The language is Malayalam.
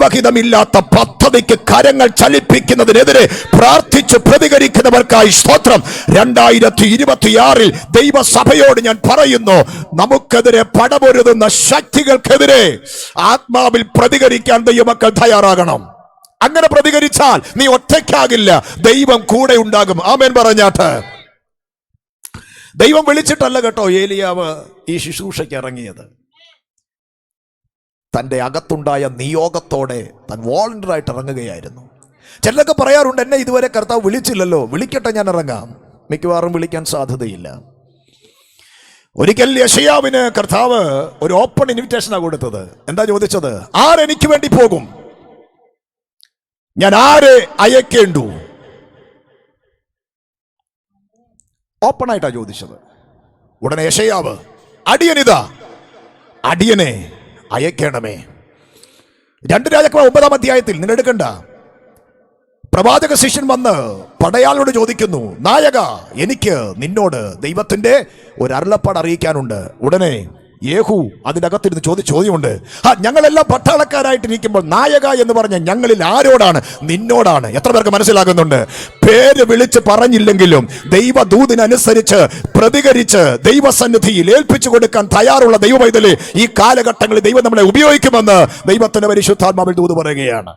ദൈവഹിതമില്ലാത്ത പദ്ധതിക്ക് കരങ്ങൾ ചലിപ്പിക്കുന്നതിനെതിരെ പ്രാർത്ഥിച്ച് പ്രതികരിക്കുന്നവർക്കായി സ്തോത്രം. 2026 ദൈവസഭയോട് ഞാൻ പറയുന്നു, നമുക്കെതിരെ പടപൊരുതുന്ന ശക്തികൾക്കെതിരെ ആത്മാവിൽ പ്രതികരിക്കാൻ ദൈവമക്കൾ തയ്യാറാകണം. അങ്ങനെ പ്രതികരിച്ചാൽ നീ ഒറ്റയ്ക്കാകില്ല, ദൈവം കൂടെ ഉണ്ടാകും. ആമേൻ പറഞ്ഞാട്ട്. ദൈവം വിളിച്ചിട്ടല്ല കേട്ടോ ഏലിയാവ് ഈ ശുശ്രൂഷയ്ക്ക് ഇറങ്ങിയത്. തൻ്റെ അകത്തുണ്ടായ നിയോഗത്തോടെ താൻ വോളണ്ടിയറായിട്ട് ഇറങ്ങുകയായിരുന്നു. ചിലരൊക്കെ പറയാറുണ്ട്, എന്നെ ഇതുവരെ കർത്താവ് വിളിച്ചില്ലല്ലോ, വിളിക്കട്ടെ ഞാൻ ഇറങ്ങാം. മിക്കവാറും വിളിക്കാൻ സാധ്യതയില്ല. ഒരിക്കൽ യെശയ്യാവിന് കർത്താവ് ഒരു ഓപ്പൺ ഇൻവിറ്റേഷനാണ് കൊടുത്തത്. എന്താ ചോദിച്ചത്? ആരെനിക്ക് വേണ്ടി പോകും? ഞാൻ ആരെ അയക്കേണ്ടു? ഓപ്പണായിട്ടാ ചോദിച്ചത്. ഉടനെ യെശയ്യാവ്, അടിയനിതാ, അടിയനെ അയക്കണമേ. 2 രാജാക്കന്മാർ 9-ാം അധ്യായത്തിൽ നിങ്ങൾ എടുക്കണ്ട, പ്രവാചക ശിഷ്യൻ വന്ന് പടയാളോട് ചോദിക്കുന്നു, നായക, എനിക്ക് നിന്നോട് ദൈവത്തിന്റെ ഒരു അരുളപ്പാട് അറിയിക്കാനുണ്ട്. ഉടനെ യേഹു അതിനകത്തിരുന്ന് ചോദ്യമുണ്ട്. ഞങ്ങളെല്ലാം പട്ടാളക്കാരായിട്ടിരിക്കുമ്പോൾ നായക എന്ന് പറഞ്ഞ ഞങ്ങളിൽ ആരോടാണ്? നിന്നോടാണ്. എത്ര പേർക്ക് മനസ്സിലാകുന്നുണ്ട്? പേര് വിളിച്ച് പറഞ്ഞില്ലെങ്കിലും ദൈവദൂതിനനുസരിച്ച് പ്രതികരിച്ച് ദൈവസന്നിധിയിൽ ഏൽപ്പിച്ചു കൊടുക്കാൻ തയ്യാറുള്ള ദൈവ പൈതലെ ഈ കാലഘട്ടങ്ങളിൽ ദൈവം നമ്മളെ ഉപയോഗിക്കുമെന്ന് ദൈവത്തിന്റെ പരിശുദ്ധാത്മാവിൽ ദൂത് പറയുകയാണ്.